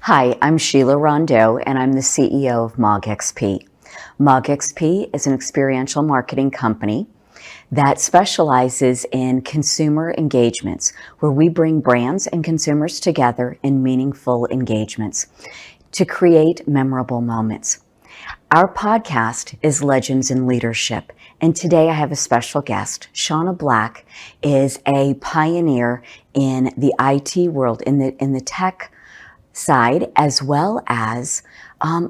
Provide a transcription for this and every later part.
Hi, I'm Sheila Rondeau, and I'm the CEO of MOGXP. MOGXP is an experiential marketing company that specializes in consumer engagements, where we bring brands and consumers together in meaningful engagements to create memorable moments. Our podcast is Legends in Leadership, and today I have a special guest. Shaunna Black is a pioneer in the IT world, in the tech side, as well as a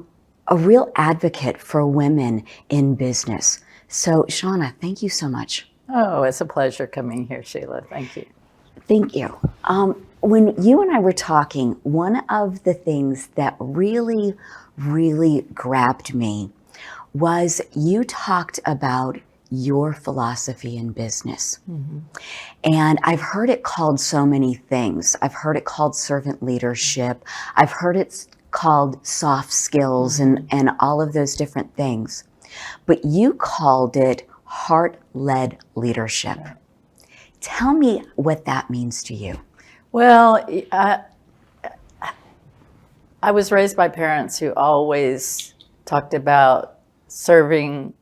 real advocate for women in business. So, Shaunna, thank you so much. Oh, it's a pleasure coming here, Sheila. Thank you. Thank you. When you and I were talking, one of the things that really grabbed me was you talked about your philosophy in business. Mm-hmm. And I've heard it called so many things. I've heard it called servant leadership. I've heard it called soft skills and all of those different things. But you called it heart-led leadership. Tell me what that means to you. Well, I was raised by parents who always talked about serving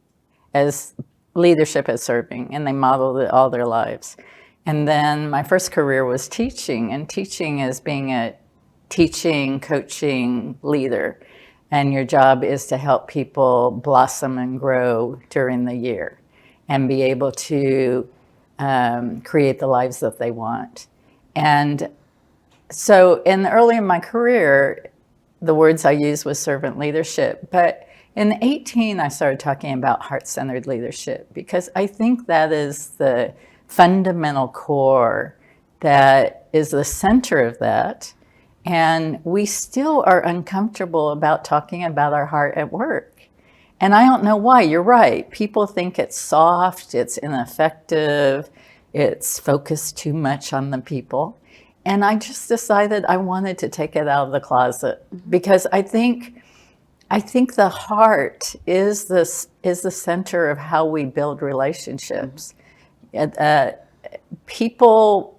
as leadership as serving, and they modeled it all their lives. And then my first career was teaching, and teaching is being a teaching, coaching leader. And your job is to help people blossom and grow during the year and be able to create the lives that they want. And so early in my career, the words I used was servant leadership. But in 18, I started talking about heart-centered leadership because I think that is the fundamental core that is the center of that. And we still are uncomfortable about talking about our heart at work. And I don't know why. You're right. People think it's soft, it's ineffective, it's focused too much on the people. And I just decided I wanted to take it out of the closet because I think the heart is the center of how we build relationships. People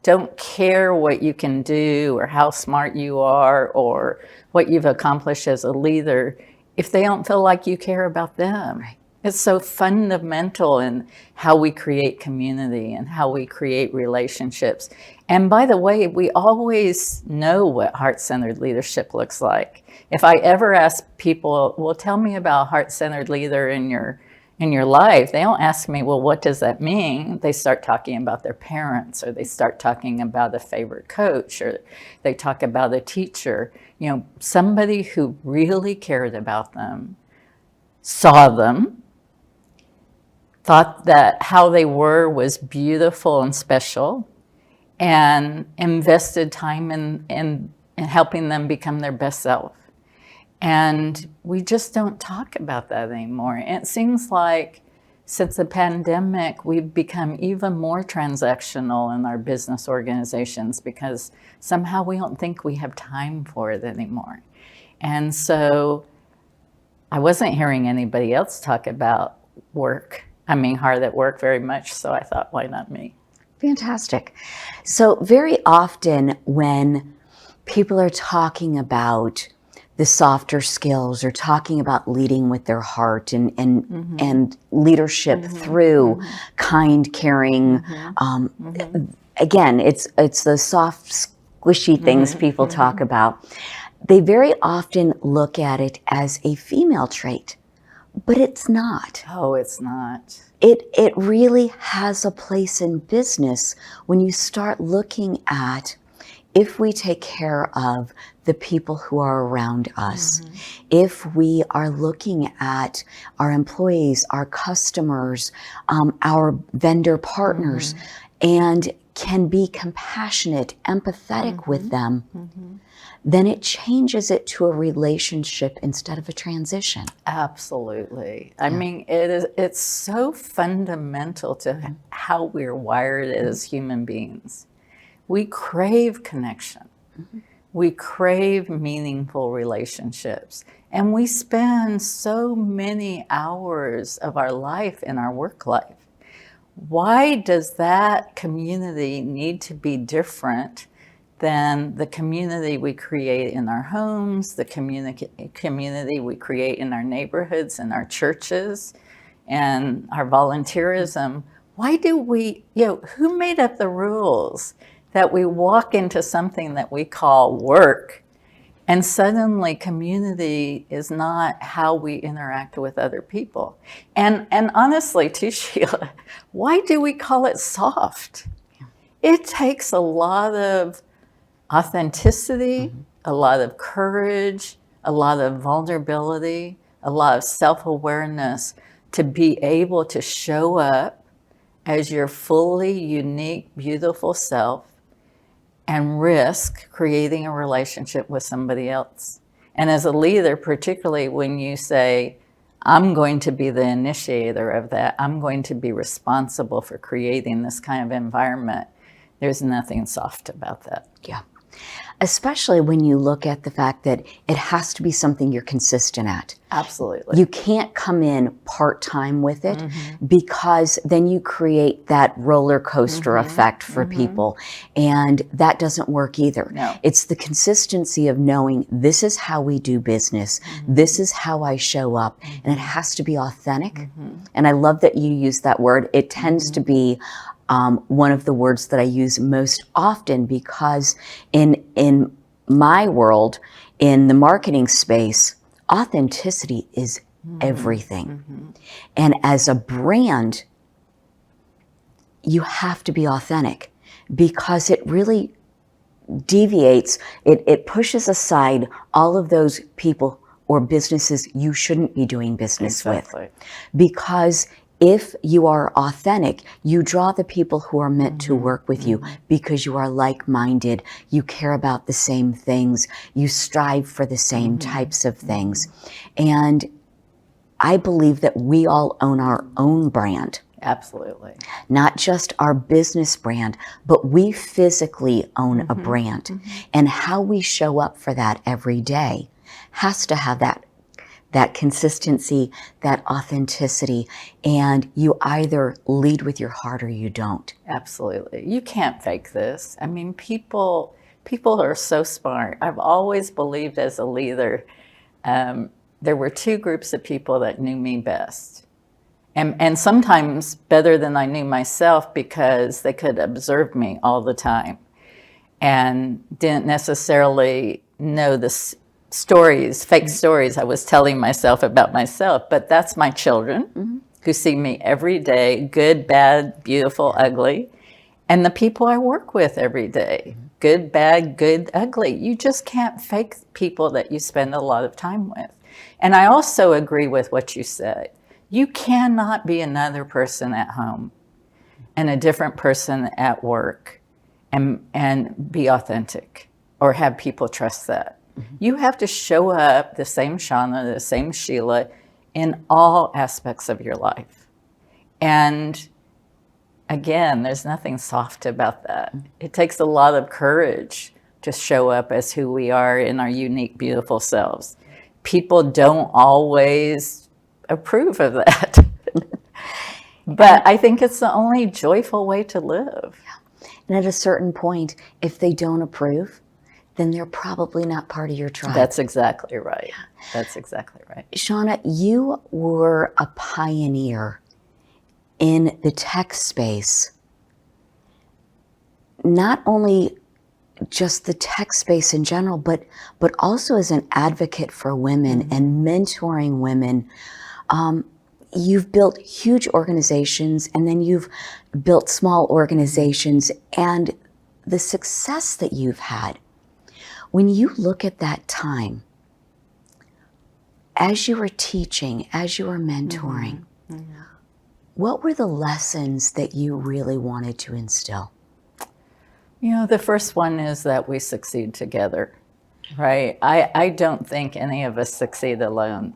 don't care what you can do or how smart you are or what you've accomplished as a leader if they don't feel like you care about them. Right. It's so fundamental in how we create community and how we create relationships. And by the way, we always know what heart-centered leadership looks like. If I ever ask people, well, tell me about a heart-centered leader in your life, they don't ask me, well, what does that mean? They start talking about their parents, or they start talking about a favorite coach, or they talk about a teacher, somebody who really cared about them, saw them, thought that how they were was beautiful and special, and invested time in helping them become their best self. And we just don't talk about that anymore. And it seems like since the pandemic, we've become even more transactional in our business organizations because somehow we don't think we have time for it anymore. And so I wasn't hearing anybody else talk about hard at work very much. So I thought, why not me? Fantastic. So very often when people are talking about the softer skills or talking about leading with their heart and leadership through kind, caring. Again, it's the soft, squishy things people talk about. They very often look at it as a female trait, but it's not. Oh, it's not. It really has a place in business when you start looking at if we take care of the people who are around us, if we are looking at our employees, our customers, our vendor partners, and can be compassionate, empathetic with them, then it changes it to a relationship instead of a transition. Absolutely. I mean, it's so fundamental to how we're wired as human beings. We crave connection. We crave meaningful relationships. And we spend so many hours of our life in our work life. Why does that community need to be different then the community we create in our homes, the community we create in our neighborhoods and our churches and our volunteerism, why do we, who made up the rules that we walk into something that we call work and suddenly community is not how we interact with other people? And honestly, too, Sheila, why do we call it soft? It takes a lot of authenticity, a lot of courage, a lot of vulnerability, a lot of self-awareness to be able to show up as your fully unique, beautiful self and risk creating a relationship with somebody else. And as a leader, particularly when you say, I'm going to be the initiator of that, I'm going to be responsible for creating this kind of environment, there's nothing soft about that. Yeah. Especially when you look at the fact that it has to be something you're consistent at. Absolutely. You can't come in part-time with it because then you create that roller coaster effect for people. And that doesn't work either. No. It's the consistency of knowing this is how we do business. This is how I show up. And it has to be authentic. And I love that you use that word. It tends to be one of the words that I use most often because in my world, in the marketing space, authenticity is everything. And as a brand, you have to be authentic because it really deviates, it pushes aside all of those people or businesses you shouldn't be doing business with. Because if you are authentic, you draw the people who are meant to work with you because you are like-minded, you care about the same things, you strive for the same types of things. And I believe that we all own our own brand. Absolutely. Not just our business brand, but we physically own a brand. And how we show up for that every day has to have that consistency, that authenticity, and you either lead with your heart or you don't. Absolutely. You can't fake this. I mean, people are so smart. I've always believed as a leader, there were two groups of people that knew me best. And sometimes better than I knew myself because they could observe me all the time and didn't necessarily know the stories, fake stories I was telling myself about myself. But that's my children who see me every day, good, bad, beautiful, ugly. And the people I work with every day, good, bad, good, ugly. You just can't fake people that you spend a lot of time with. And I also agree with what you said. You cannot be another person at home and a different person at work and be authentic or have people trust that. You have to show up the same Shaunna, the same Sheila in all aspects of your life. And again, there's nothing soft about that. It takes a lot of courage to show up as who we are in our unique, beautiful selves. People don't always approve of that. But I think it's the only joyful way to live. And at a certain point, if they don't approve, then they're probably not part of your tribe. That's exactly right. That's exactly right. Shaunna, you were a pioneer in the tech space, not only just the tech space in general, but also as an advocate for women and mentoring women. You've built huge organizations and then you've built small organizations, and the success that you've had. When you look at that time, as you were teaching, as you were mentoring, what were the lessons that you really wanted to instill? You know, the first one is that we succeed together, right? I don't think any of us succeed alone.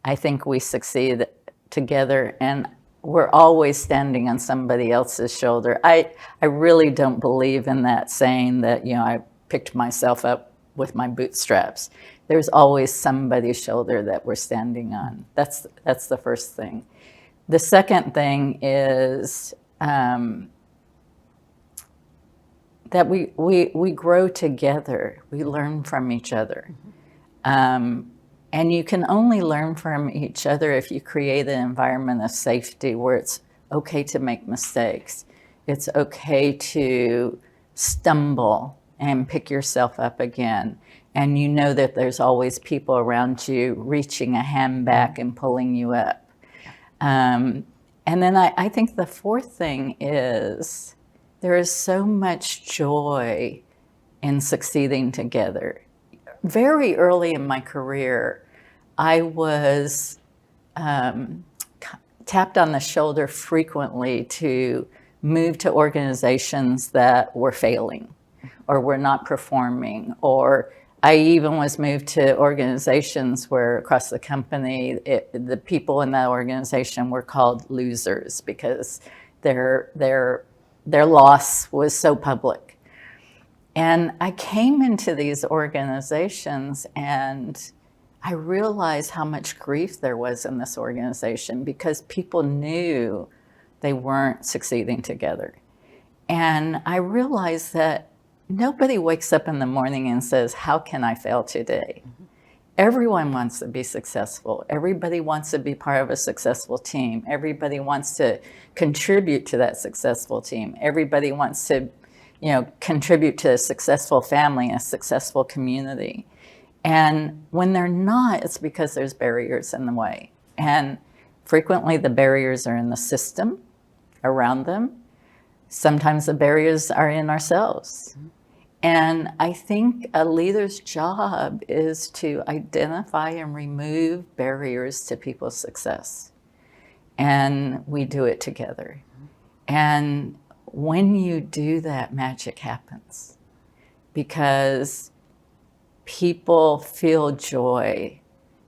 I think we succeed together, and we're always standing on somebody else's shoulder. I really don't believe in that saying that, you know, I picked myself up with my bootstraps. There's always somebody's shoulder that we're standing on. That's the first thing. The second thing is that we grow together. We learn from each other. And you can only learn from each other if you create an environment of safety where it's okay to make mistakes. It's okay to stumble and pick yourself up again. And you know that there's always people around you reaching a hand back and pulling you up. And then I think the fourth thing is there is so much joy in succeeding together. Very early in my career, I was tapped on the shoulder frequently to move to organizations that were failing or were not performing, or I even was moved to organizations where across the company, the people in that organization were called losers because their loss was so public. And I came into these organizations and I realized how much grief there was in this organization because people knew they weren't succeeding together. And I realized that nobody wakes up in the morning and says, how can I fail today? Everyone wants to be successful. Everybody wants to be part of a successful team. Everybody wants to contribute to that successful team. Everybody wants to, contribute to a successful family, a successful community. And when they're not, it's because there's barriers in the way. And frequently the barriers are in the system around them. Sometimes the barriers are in ourselves. And I think a leader's job is to identify and remove barriers to people's success. And we do it together. And when you do that, magic happens because people feel joy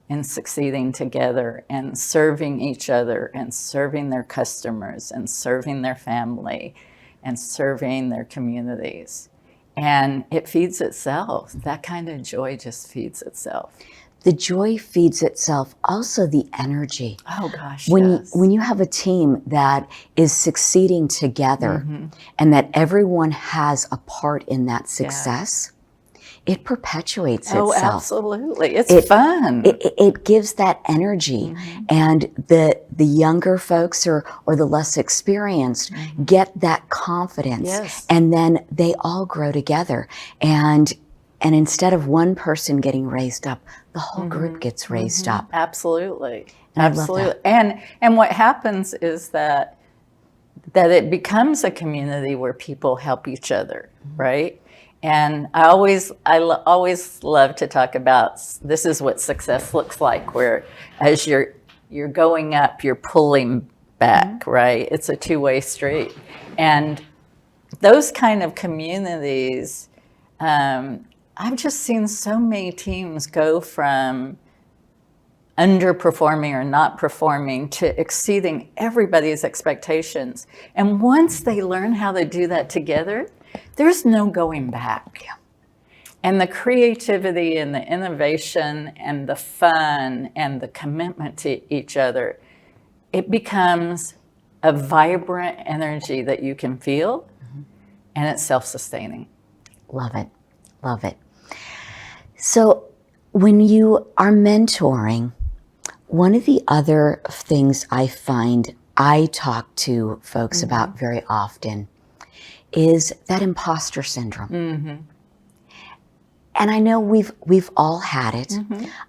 in succeeding together and serving each other and serving their customers and serving their family and serving their communities. And it feeds itself. That kind of joy just feeds itself. The joy feeds itself, also the energy. Oh gosh, when yes. you have a team that is succeeding together and that everyone has a part in that success, it perpetuates Oh, itself. absolutely. It's fun. It gives that energy. And the younger folks or the less experienced get that confidence. Yes. And then they all grow together. And instead of one person getting raised up, the whole group gets raised up. Absolutely. And I love Absolutely. And what happens is that it becomes a community where people help each other, right? And I always love to talk about this is what success looks like, where as you're going up, you're pulling back, right? It's a two-way street. And those kind of communities, I've just seen so many teams go from underperforming or not performing to exceeding everybody's expectations. And once they learn how to do that together, there's no going back. And the creativity and the innovation and the fun and the commitment to each other, it becomes a vibrant energy that you can feel, and it's self-sustaining. Love it. Love it. So when you are mentoring, one of the other things I find I talk to folks about very often is that imposter syndrome. And I know we've all had it.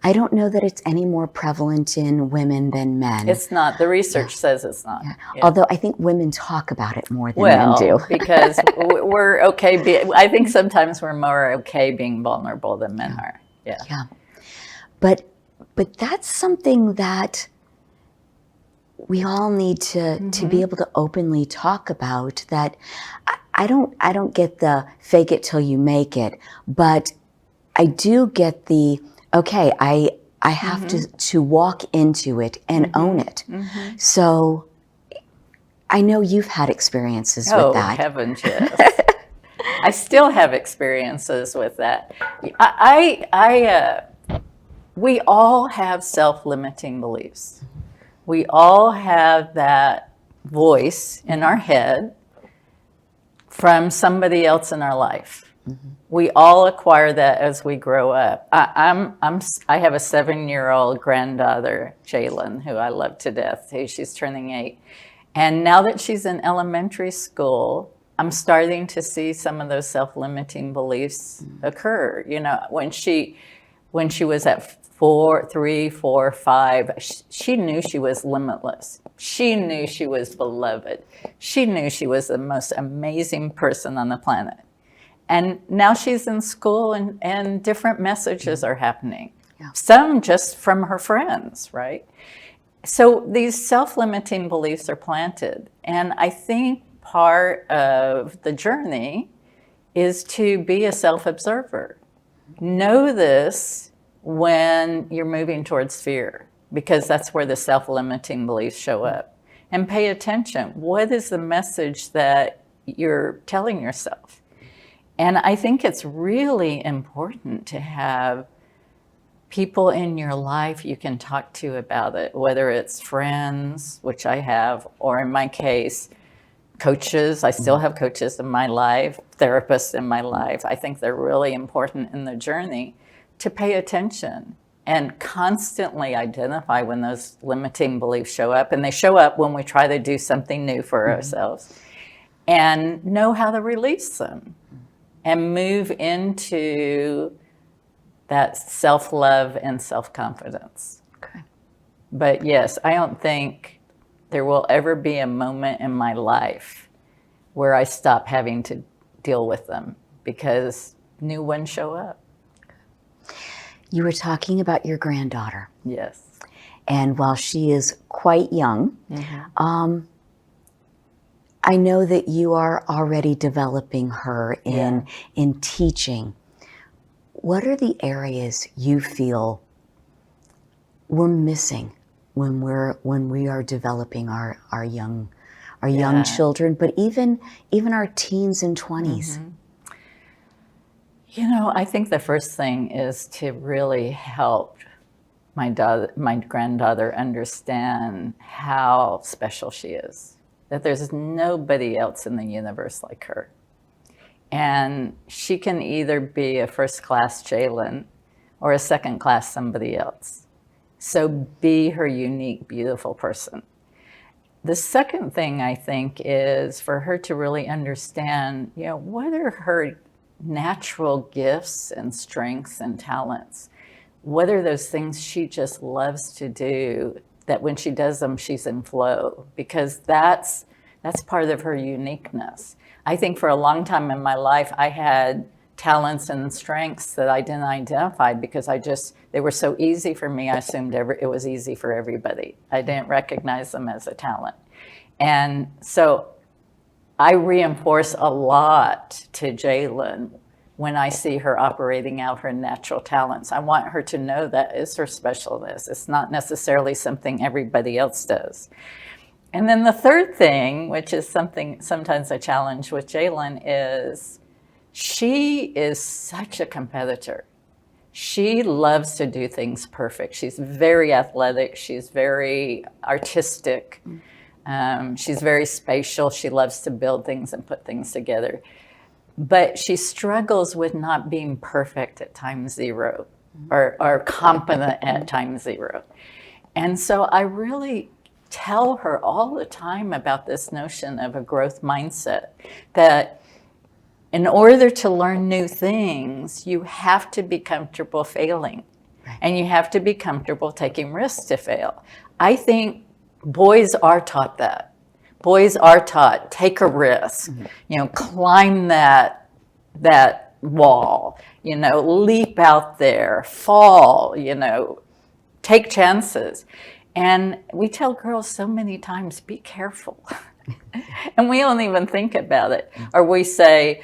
I don't know that it's any more prevalent in women than men. It's not. The research says it's not. Yeah. Yeah. Although I think women talk about it more than men do. Because we're okay. I think sometimes we're more okay being vulnerable than men are. Yeah. Yeah. But that's something that we all need to be able to openly talk about. That I don't get the fake it till you make it, but I do get the okay. I have to walk into it and own it. So I know you've had experiences with that. Oh heavens, yes. I still have experiences with that. We all have self-limiting beliefs. We all have that voice in our head from somebody else in our life. We all acquire that as we grow up. I have a 7-year-old granddaughter, Jalen, who I love to death. She's turning 8. And now that she's in elementary school, I'm starting to see some of those self-limiting beliefs occur. You know, when she was at 3, 4, 5, she knew she was limitless. She knew she was beloved. She knew she was the most amazing person on the planet. And now she's in school and different messages are happening. Yeah. Some just from her friends, right? So these self-limiting beliefs are planted. And I think part of the journey is to be a self-observer. Know this when you're moving towards fear, because that's where the self-limiting beliefs show up. And pay attention. What is the message that you're telling yourself? And I think it's really important to have people in your life you can talk to about it, whether it's friends, which I have, or in my case, coaches. I still have coaches in my life, therapists in my life. I think they're really important in the journey to pay attention and constantly identify when those limiting beliefs show up. And they show up when we try to do something new for ourselves, and know how to release them and move into that self-love and self-confidence. Okay. But yes, I don't think there will ever be a moment in my life where I stop having to deal with them, because new ones show up. You were talking about your granddaughter. Yes. And while she is quite young, I know that you are already developing her in teaching. What are the areas you feel we're missing when we are developing our young children, but even our teens and 20s? You know, I think the first thing is to really help my granddaughter understand how special she is. That there's nobody else in the universe like her. And she can either be a first-class Jalen or a second-class somebody else. So be her unique, beautiful person. The second thing I think is for her to really understand, you know, what are her natural gifts and strengths and talents? What are those things she just loves to do, that when she does them, she's in flow? Because that's part of her uniqueness. I think for a long time in my life, I had talents and strengths that I didn't identify because they were so easy for me. I assumed it was easy for everybody. I didn't recognize them as a talent. And so I reinforce a lot to Jalen when I see her operating out her natural talents. I want her to know that is her specialness. It's not necessarily something everybody else does. And then the third thing, which is something sometimes a challenge with Jalen, is she is such a competitor. She loves to do things perfect. She's very athletic. She's very artistic. She's very spatial. She loves to build things and put things together. But she struggles with not being perfect at time zero or competent at time zero. And so I really tell her all the time about this notion of a growth mindset, that in order to learn new things, you have to be comfortable failing. Right. And you have to be comfortable taking risks to fail. I think boys are taught that. Boys are taught, take a risk, you know, climb that wall, you know, leap out there, fall, you know, take chances. And we tell girls so many times, be careful. And we don't even think about it. Or we say,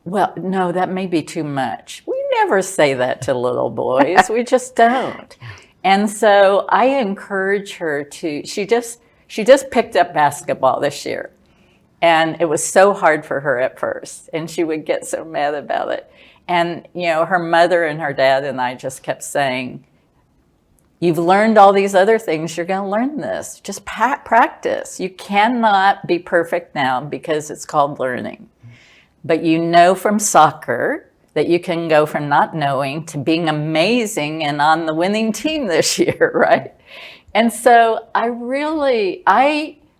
well, no, that may be too much. We never say that to little boys. We just don't. And so I encourage her to, she just picked up basketball this year. And it was so hard for her at first. And she would get so mad about it. And, you know, her mother and her dad and I just kept saying, you've learned all these other things, you're going to learn this. Just practice. You cannot be perfect now because it's called learning. But you know from soccer that you can go from not knowing to being amazing and on the winning team this year, right? And so I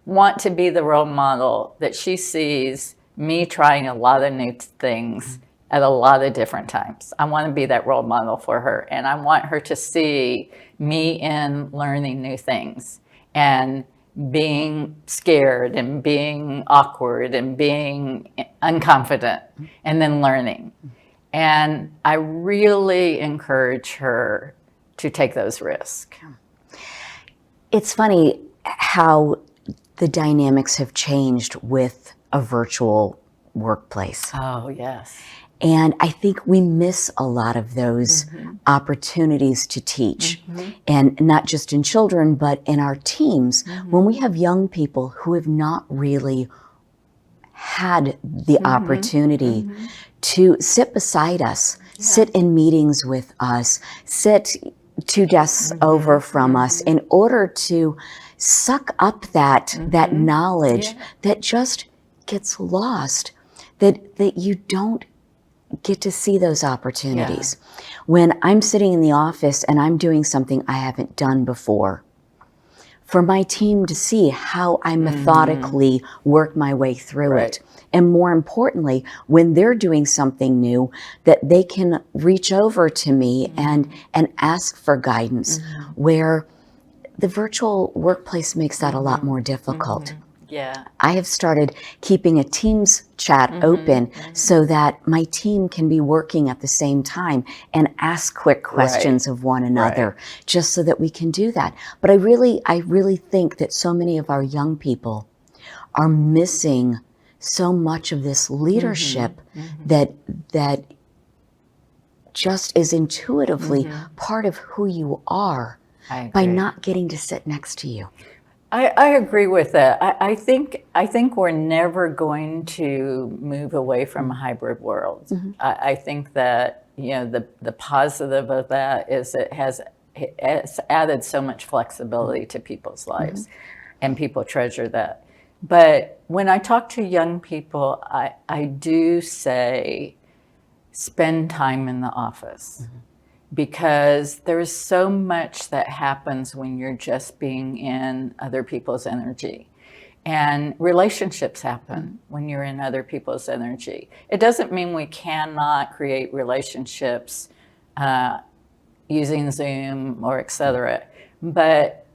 want to be the role model that she sees me trying a lot of new things at a lot of different times. I want to be that role model for her. And I want her to see me in learning new things and being scared and being awkward and being unconfident and then learning. And I really encourage her to take those risks. It's funny how the dynamics have changed with a virtual workplace. Oh, yes. And I think we miss a lot of those opportunities to teach. And not just in children, but in our teams. When we have young people who have not really had the opportunity to sit beside us, sit in meetings with us, sit 2 desks over from us, in order to suck up that knowledge that just gets lost, that you don't get to see those opportunities. When I'm sitting in the office and I'm doing something I haven't done before, for my team to see how I methodically work my way through it. And more importantly, when they're doing something new, that they can reach over to me and ask for guidance, where the virtual workplace makes that a lot more difficult. Yeah. I have started keeping a Teams chat open so that my team can be working at the same time and ask quick questions of one another, just so that we can do that. But I really think that so many of our young people are missing so much of this leadership that just is intuitively part of who you are by not getting to sit next to you. I agree with that. I think we're never going to move away from a hybrid world. I think that, you know, the positive of that is it's added so much flexibility to people's lives, and people treasure that. But when I talk to young people, I do say spend time in the office. Because there's so much that happens when you're just being in other people's energy. And relationships happen when you're in other people's energy. It doesn't mean we cannot create relationships using Zoom or et cetera, but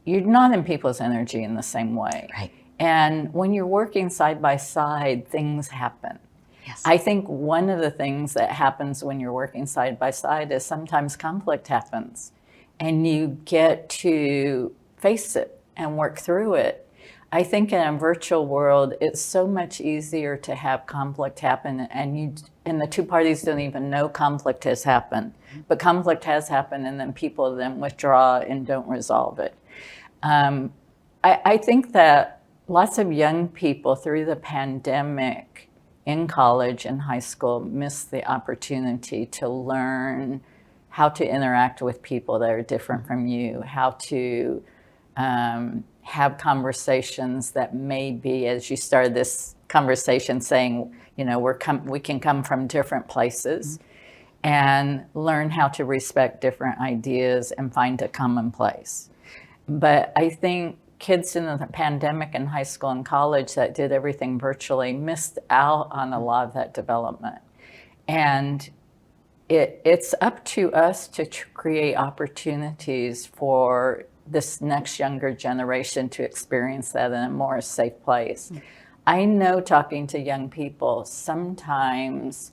you're not in people's energy in the same way. Right. And when you're working side by side, things happen. Yes. I think one of the things that happens when you're working side by side is sometimes conflict happens, and you get to face it and work through it. I think in a virtual world, it's so much easier to have conflict happen, and the two parties don't even know conflict has happened, but conflict has happened, and then people then withdraw and don't resolve it. I think that lots of young people through the pandemic in college and high school missed the opportunity to learn how to interact with people that are different from you, how to have conversations that may be, as you started this conversation saying, you know, we can come from different places and learn how to respect different ideas and find a common place. But I think kids in the pandemic in high school and college that did everything virtually missed out on a lot of that development. And it's up to us to create opportunities for this next younger generation to experience that in a more safe place. I know, talking to young people, sometimes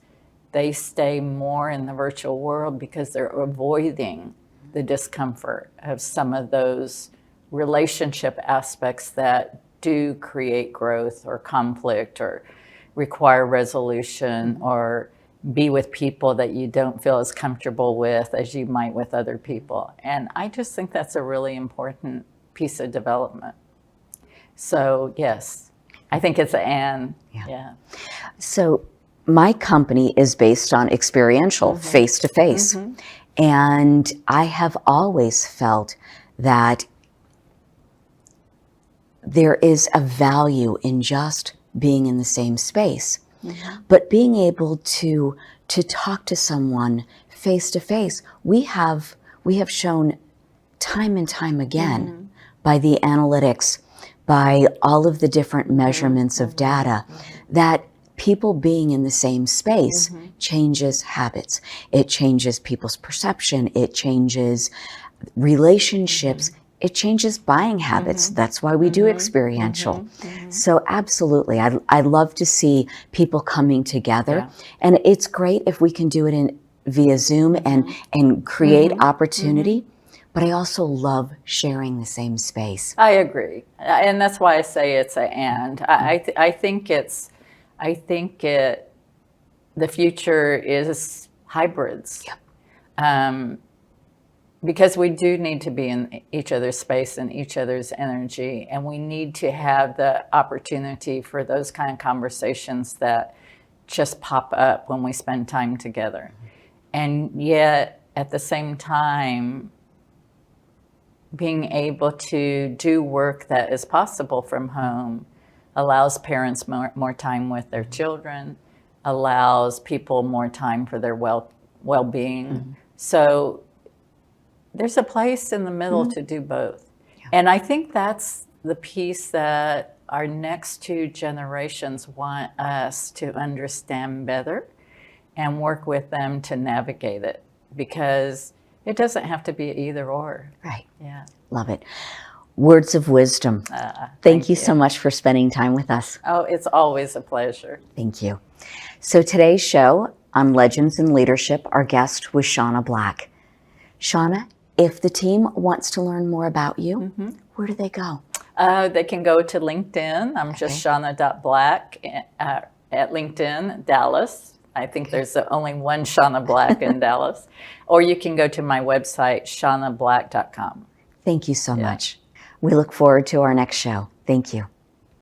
they stay more in the virtual world because they're avoiding the discomfort of some of those relationship aspects that do create growth or conflict or require resolution or be with people that you don't feel as comfortable with as you might with other people. And I just think that's a really important piece of development. So yes, I think it's an yeah. So my company is based on experiential, face-to-face. And I have always felt that there is a value in just being in the same space. But being able to talk to someone face to face, we have shown time and time again by the analytics, by all of the different measurements of data, that people being in the same space changes habits. It changes people's perception. It changes relationships. It changes buying habits. That's why we do experiential. So absolutely, I love to see people coming together. And it's great if we can do it via Zoom and create opportunity. But I also love sharing the same space. I agree. And that's why I say it's an and. I think the future is hybrids. Because we do need to be in each other's space and each other's energy, and we need to have the opportunity for those kind of conversations that just pop up when we spend time together. And yet, at the same time, being able to do work that is possible from home allows parents more time with their children, allows people more time for their well-being. So there's a place in the middle to do both. And I think that's the piece that our next two generations want us to understand better and work with them to navigate it, because it doesn't have to be either or. Right. Yeah. Love it. Words of wisdom. Thank you so much for spending time with us. Oh, it's always a pleasure. Thank you. So today's show on Legends in Leadership, our guest was Shaunna Black. Shaunna, if the team wants to learn more about you, where do they go? They can go to LinkedIn. I'm just Shaunna.Black at LinkedIn, Dallas. I think there's only one Shaunna Black in Dallas. Or you can go to my website, ShaunnaBlack.com. Thank you so much. We look forward to our next show. Thank you.